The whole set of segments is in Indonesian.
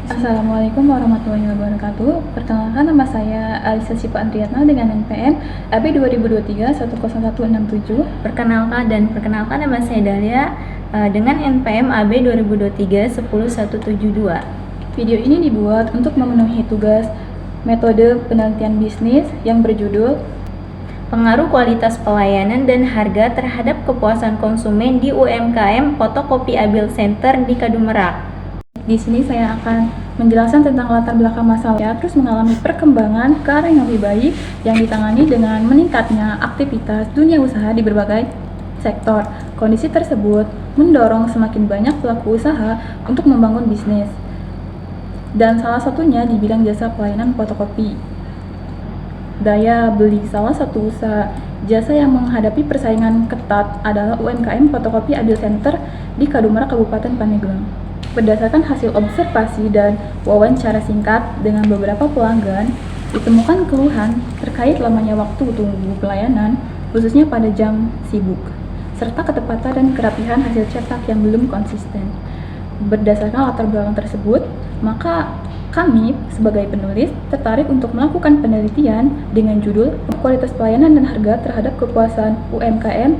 Assalamualaikum warahmatullahi wabarakatuh. Perkenalkan, nama saya Alisa Sipa Andriatna dengan NPM AB 2023 10167. Perkenalkan nama saya Dahlia dengan NPM AB 2023 10172. Video ini dibuat untuk memenuhi tugas metode penelitian bisnis yang berjudul Pengaruh kualitas pelayanan dan harga terhadap kepuasan konsumen di UMKM Fotokopi Abil Center di Kadumerak. Di sini saya akan menjelaskan tentang latar belakang masalah, terus mengalami perkembangan ke arah yang lebih baik yang ditangani dengan meningkatnya aktivitas dunia usaha di berbagai sektor. Kondisi tersebut mendorong semakin banyak pelaku usaha untuk membangun bisnis, dan salah satunya di bidang jasa pelayanan fotokopi. Daya beli salah satu usaha jasa yang menghadapi persaingan ketat adalah UMKM Fotokopi Abil Center di Kadumerak, Kabupaten Pandeglang. Berdasarkan hasil observasi dan wawancara singkat dengan beberapa pelanggan, ditemukan keluhan terkait lamanya waktu tunggu pelayanan, khususnya pada jam sibuk, serta ketepatan dan kerapihan hasil cetak yang belum konsisten. Berdasarkan latar belakang tersebut, maka kami sebagai penulis tertarik untuk melakukan penelitian dengan judul Kualitas Pelayanan dan Harga Terhadap Kepuasan UMKM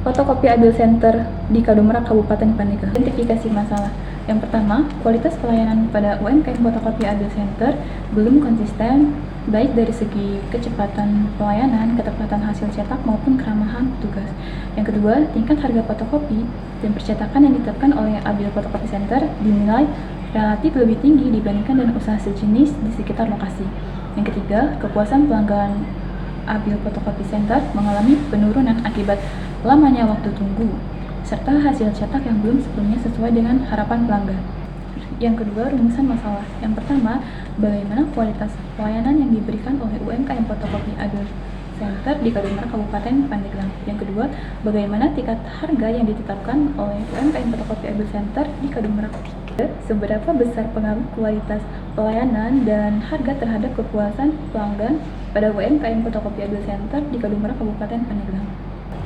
Fotokopi Abil Center di Kadumerak, Kabupaten Pandeglang. Identifikasi masalah. Yang pertama, kualitas pelayanan pada UMKM Fotokopi Abil Center belum konsisten, baik dari segi kecepatan pelayanan, ketepatan hasil cetak, maupun keramahan petugas. Yang kedua, tingkat harga fotokopi dan percetakan yang ditetapkan oleh Abil Fotokopi Center dinilai relatif lebih tinggi dibandingkan dengan usaha sejenis di sekitar lokasi. Yang ketiga, kepuasan pelanggan Abil Fotokopi Center mengalami penurunan akibat lamanya waktu tunggu, serta hasil cetak yang belum sepenuhnya sesuai dengan harapan pelanggan. Yang kedua, rumusan masalah. Yang pertama, bagaimana kualitas pelayanan yang diberikan oleh UMKM Fotokopi Abil Center di Kadumerak, Kabupaten Pandeglang. Yang kedua, bagaimana tingkat harga yang ditetapkan oleh UMKM Fotokopi Abil Center di Kadumerak. Seberapa besar pengaruh kualitas pelayanan dan harga terhadap kepuasan pelanggan pada UMKM Fotokopi Abil Center di Kadumerak, Kabupaten Pandeglang.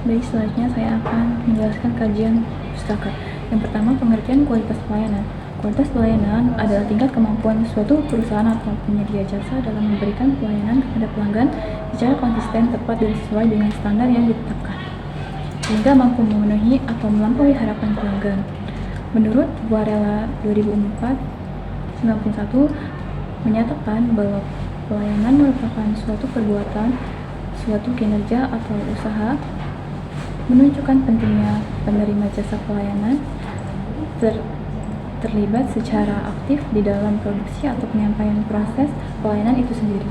Baik, selanjutnya saya akan menjelaskan kajian pustaka. Yang pertama, pengertian kualitas pelayanan. Kualitas pelayanan adalah tingkat kemampuan suatu perusahaan atau penyedia jasa dalam memberikan pelayanan kepada pelanggan secara konsisten, tepat, dan sesuai dengan standar yang ditetapkan, sehingga mampu memenuhi atau melampaui harapan pelanggan. Menurut Warela 2004/91 menyatakan bahwa pelayanan merupakan suatu perbuatan, suatu kinerja atau usaha, menunjukkan pentingnya penerima jasa pelayanan terlibat secara aktif di dalam produksi atau penyampaian proses pelayanan itu sendiri.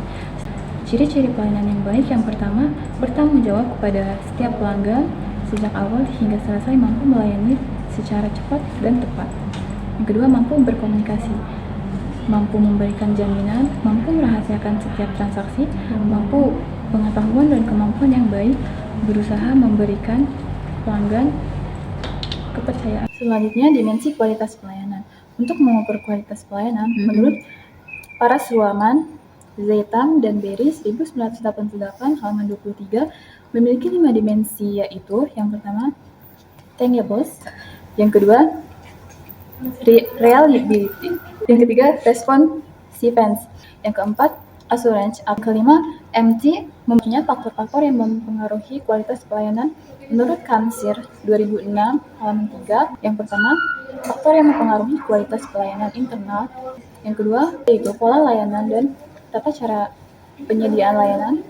Ciri-ciri pelayanan yang baik: yang pertama, bertanggung jawab kepada setiap pelanggan sejak awal hingga selesai, mampu melayani secara cepat dan tepat. Yang kedua, mampu berkomunikasi, mampu memberikan jaminan, mampu merahasiakan setiap transaksi, mampu pengetahuan dan kemampuan yang baik, berusaha memberikan pelanggan kepercayaan. Selanjutnya, dimensi kualitas pelayanan. Untuk mengukur kualitas pelayanan, menurut Paraswaman, Zaitam, dan Berry 1988 halaman 23 memiliki 5 dimensi, yaitu yang pertama, tangibles, yang kedua, reliability, yang ketiga, responsiveness, yang keempat, assurance, yang kelima, MT, mempunyai faktor-faktor yang mempengaruhi kualitas pelayanan. Menurut Kamsir 2006 halaman 3, yang pertama, faktor yang mempengaruhi kualitas pelayanan internal. Yang kedua, yaitu pola layanan dan tata cara penyediaan layanan,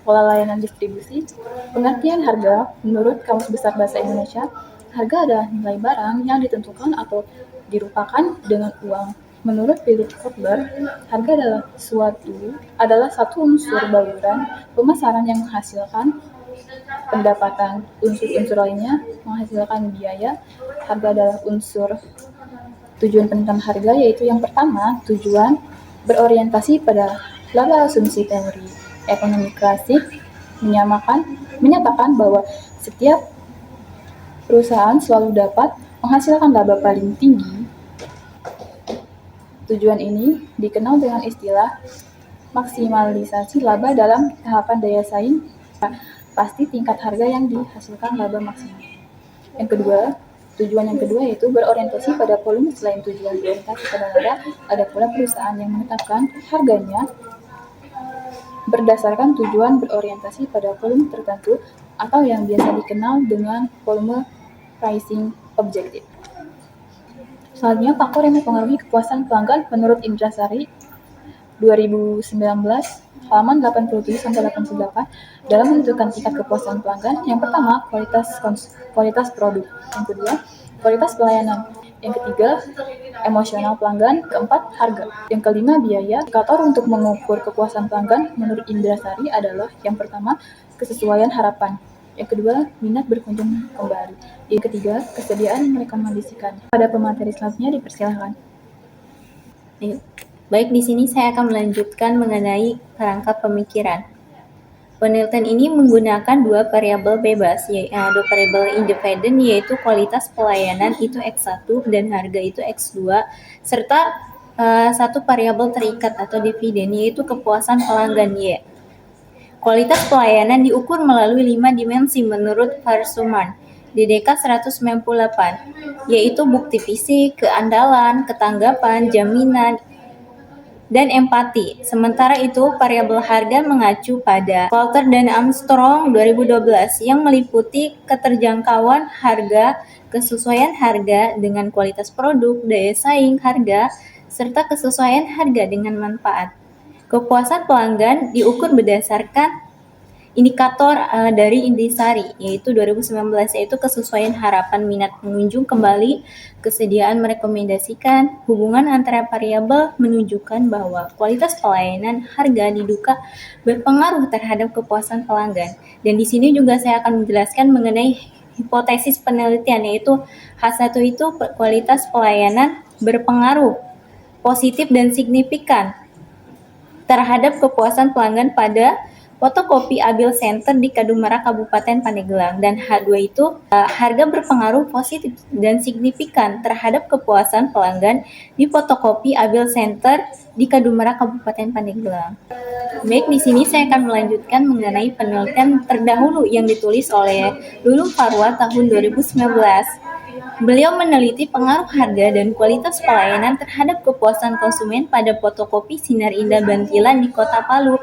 pola layanan distribusi. Pengertian harga. Menurut Kamus Besar Bahasa Indonesia, harga adalah nilai barang yang ditentukan atau dirupakan dengan uang. Menurut Philip Kotler, harga adalah satu unsur baluran pemasaran yang menghasilkan pendapatan. Unsur-unsur lainnya menghasilkan biaya. Harga adalah unsur tujuan penentuan harga, yaitu yang pertama, tujuan berorientasi pada laba asumsi. Teori ekonomi klasik menyatakan bahwa setiap perusahaan selalu dapat menghasilkan laba paling tinggi. Tujuan ini dikenal dengan istilah maksimalisasi laba dalam tahapan daya saing. Pasti tingkat harga yang dihasilkan laba maksimal. Yang kedua, Tujuan yang kedua yaitu berorientasi pada volume. Selain tujuan berorientasi pada harga, ada pula perusahaan yang menetapkan harganya berdasarkan tujuan berorientasi pada volume tertentu atau yang biasa dikenal dengan volume pricing objective. Selanjutnya, faktor yang mempengaruhi kepuasan pelanggan menurut Indrasari 2019 halaman 87-88 dalam menentukan tingkat kepuasan pelanggan. Yang pertama, kualitas produk. Yang kedua, kualitas pelayanan. Yang ketiga, emosional pelanggan. Keempat, harga. Yang kelima, biaya. Indikator untuk mengukur kepuasan pelanggan menurut Indrasari adalah yang pertama, kesesuaian harapan. Yang kedua, minat berkunjung kembali. Yang ketiga, kesediaan merekomendasikan. Pada pemateri selanjutnya dipersilakan. Baik, di sini saya akan melanjutkan mengenai perangkat pemikiran. Penelitian ini menggunakan dua variabel bebas, dua variabel independen, yaitu kualitas pelayanan itu X1 dan harga itu X2, serta satu variabel terikat atau dividen, yaitu kepuasan pelanggan Y. Kualitas pelayanan diukur melalui 5 dimensi menurut Parsuman di DK 198, yaitu bukti fisik, keandalan, ketanggapan, jaminan, dan empati. Sementara itu, variabel harga mengacu pada Walter dan Armstrong 2012 yang meliputi keterjangkauan harga, kesesuaian harga dengan kualitas produk, daya saing harga, serta kesesuaian harga dengan manfaat. Kepuasan pelanggan diukur berdasarkan indikator dari Indrasari, yaitu 2019, yaitu kesesuaian harapan minat pengunjung kembali, kesediaan merekomendasikan. Hubungan antara variabel menunjukkan bahwa kualitas pelayanan harga diduga berpengaruh terhadap kepuasan pelanggan. Dan di sini juga saya akan menjelaskan mengenai hipotesis penelitian, yaitu H1 itu kualitas pelayanan berpengaruh positif dan signifikan terhadap kepuasan pelanggan pada fotokopi Abil Center di Kadumara, Kabupaten Pandeglang. Dan H2 itu harga berpengaruh positif dan signifikan terhadap kepuasan pelanggan di fotokopi Abil Center di Kadumara, Kabupaten Pandeglang. Baik, di sini saya akan melanjutkan mengenai penelitian terdahulu yang ditulis oleh Lulung Farwa tahun 2019. Beliau meneliti pengaruh harga dan kualitas pelayanan terhadap kepuasan konsumen pada fotokopi Sinar Indah Bantilan di Kota Palu.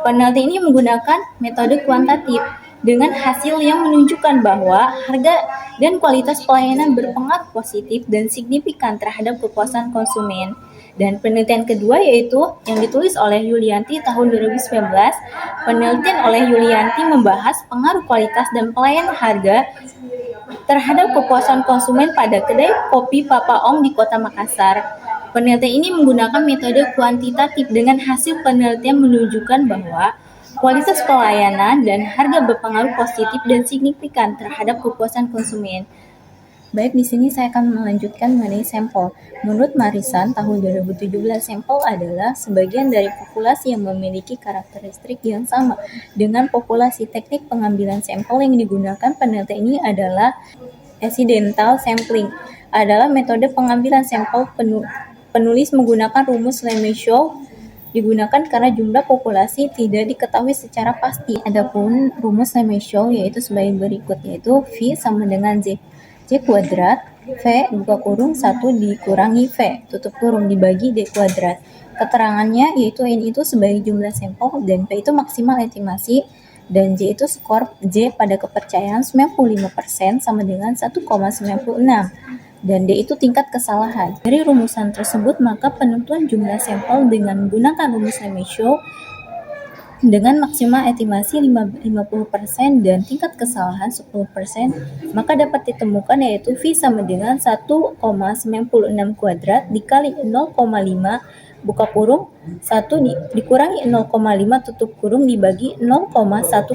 Penelitian ini menggunakan metode kuantitatif dengan hasil yang menunjukkan bahwa harga dan kualitas pelayanan berpengaruh positif dan signifikan terhadap kepuasan konsumen. Dan penelitian kedua yaitu yang ditulis oleh Yulianti tahun 2019. Penelitian oleh Yulianti membahas pengaruh kualitas dan pelayanan harga terhadap kepuasan konsumen pada kedai kopi Papa Ong di Kota Makassar. Penelitian ini menggunakan metode kuantitatif dengan hasil penelitian menunjukkan bahwa kualitas pelayanan dan harga berpengaruh positif dan signifikan terhadap kepuasan konsumen. Baik, di sini saya akan melanjutkan mengenai sampel. Menurut Marisan tahun 2017, sampel adalah sebagian dari populasi yang memiliki karakteristik yang sama dengan populasi. Teknik pengambilan sampel yang digunakan penelitian ini adalah accidental sampling, adalah metode pengambilan sampel penulis menggunakan rumus Lemaître digunakan karena jumlah populasi tidak diketahui secara pasti. Adapun rumus Lemaître yaitu sebagai berikut, yaitu V sama dengan Z kuadrat V buka kurung 1 dikurangi V tutup kurung dibagi D kuadrat. Keterangannya yaitu N itu sebagai jumlah sampel dan P itu maksimal estimasi dan J itu skor J pada kepercayaan 95% sama dengan 1,96 dan D itu tingkat kesalahan. Dari rumusan tersebut maka penentuan jumlah sampel dengan menggunakan rumus Lemaître dengan maksimal estimasi 50% dan tingkat kesalahan 10%, maka dapat ditemukan yaitu V sama dengan 1,96 kuadrat dikali 0,5 buka kurung 1 dikurangi 0,5 tutup kurung dibagi 0,1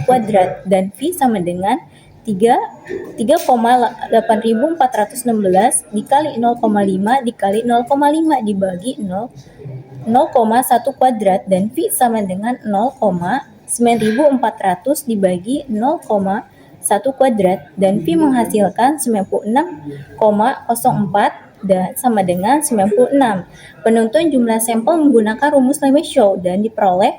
kuadrat dan V sama dengan 3,8416 dikali 0,5 dikali 0,5 dibagi 0,1 kuadrat dan V sama dengan 0,9400 dibagi 0,1 kuadrat dan V menghasilkan 96,04 dan sama dengan 96. Penentuan jumlah sampel menggunakan rumus Lemaître dan diperoleh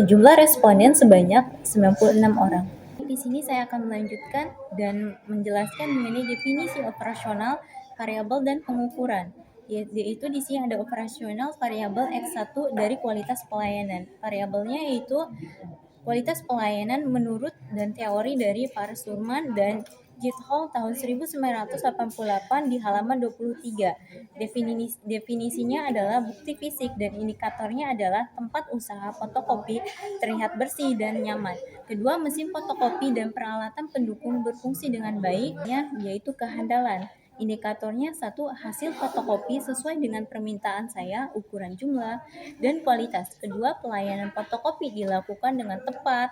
jumlah responden sebanyak 96 orang. Di sini saya akan melanjutkan dan menjelaskan mengenai definisi operasional, variabel, dan pengukuran. Yaitu di sini ada operasional variabel X1 dari kualitas pelayanan. Variabelnya yaitu kualitas pelayanan menurut dan teori dari Parsurman dan Githall tahun 1988 di halaman 23. Definisinya adalah bukti fisik dan indikatornya adalah tempat usaha fotokopi terlihat bersih dan nyaman. Kedua, mesin fotokopi dan peralatan pendukung berfungsi dengan baik, yaitu kehandalan. Indikatornya satu, hasil fotokopi sesuai dengan permintaan saya, ukuran jumlah, dan kualitas. Kedua, pelayanan fotokopi dilakukan dengan tepat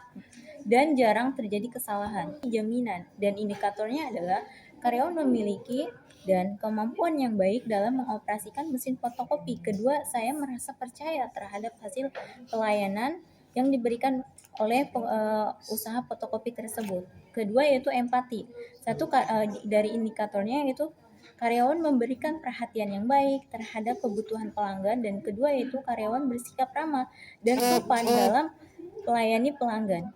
dan jarang terjadi kesalahan. Jaminan dan indikatornya adalah karyawan memiliki dan kemampuan yang baik dalam mengoperasikan mesin fotokopi. Kedua, saya merasa percaya terhadap hasil pelayanan yang diberikan oleh usaha fotokopi tersebut. Kedua yaitu empati. Satu dari indikatornya yaitu karyawan memberikan perhatian yang baik terhadap kebutuhan pelanggan, dan kedua yaitu karyawan bersikap ramah dan sopan dalam melayani pelanggan.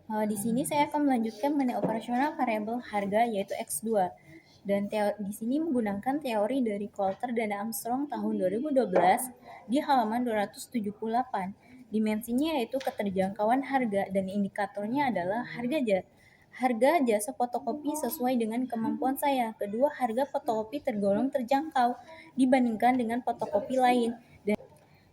Di sini saya akan melanjutkan mengenai operasional variabel harga yaitu X2. Dan di sini menggunakan teori dari Coulter dan Armstrong tahun 2012 di halaman 278. Dimensinya yaitu keterjangkauan harga dan indikatornya adalah harga jasa fotokopi sesuai dengan kemampuan saya. Kedua, harga fotokopi tergolong terjangkau dibandingkan dengan fotokopi lain. Dan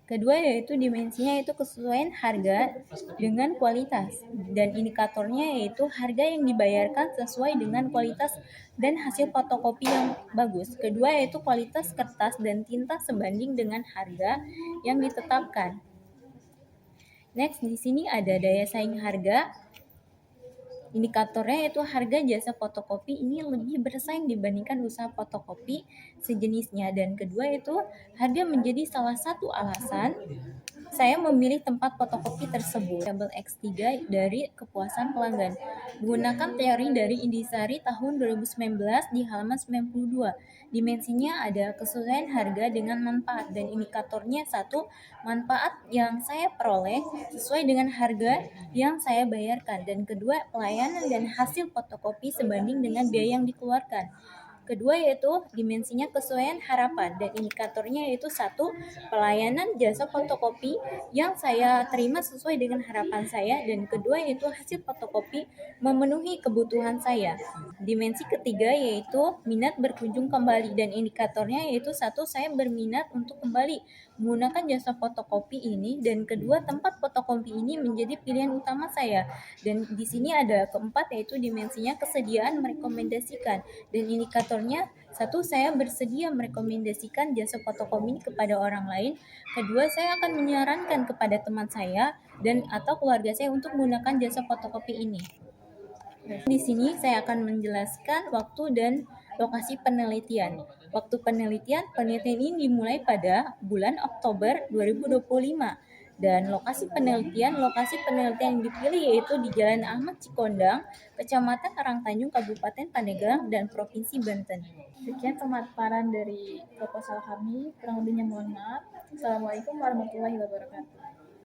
kedua yaitu dimensinya yaitu kesesuaian harga dengan kualitas, dan indikatornya yaitu harga yang dibayarkan sesuai dengan kualitas dan hasil fotokopi yang bagus. Kedua yaitu kualitas kertas dan tinta sebanding dengan harga yang ditetapkan. Next, di sini ada daya saing harga. Indikatornya yaitu harga jasa fotokopi ini lebih bersaing dibandingkan usaha fotokopi sejenisnya. Dan kedua itu harga menjadi salah satu alasan saya memilih tempat fotokopi tersebut. Variabel X3 dari kepuasan pelanggan. Menggunakan teori dari Indisari tahun 2019 di halaman 92. Dimensinya ada kesesuaian harga dengan manfaat, dan indikatornya satu, manfaat yang saya peroleh sesuai dengan harga yang saya bayarkan, dan kedua, pelayanan dan hasil fotokopi sebanding dengan biaya yang dikeluarkan. Kedua yaitu dimensinya kesesuaian harapan, dan indikatornya yaitu satu, pelayanan jasa fotokopi yang saya terima sesuai dengan harapan saya, dan kedua yaitu hasil fotokopi memenuhi kebutuhan saya. Dimensi ketiga yaitu minat berkunjung kembali, dan indikatornya yaitu satu, saya berminat untuk kembali menggunakan jasa fotokopi ini, dan kedua, tempat fotokopi ini menjadi pilihan utama saya. Dan di sini ada keempat yaitu dimensinya kesediaan merekomendasikan, dan indikatornya satu, saya bersedia merekomendasikan jasa fotokopi ini kepada orang lain. Kedua, saya akan menyarankan kepada teman saya dan atau keluarga saya untuk menggunakan jasa fotokopi ini. Di sini saya akan menjelaskan waktu dan lokasi penelitian. Waktu penelitian ini dimulai pada bulan Oktober 2025. Dan lokasi penelitian yang dipilih yaitu di Jalan Ahmad Cikondang, Kecamatan Karangtanjung, Kabupaten Pandeglang, dan Provinsi Banten. Sekian pemaparan dari proposal kami, kurang lebihnya mohon maaf. Assalamualaikum warahmatullahi wabarakatuh.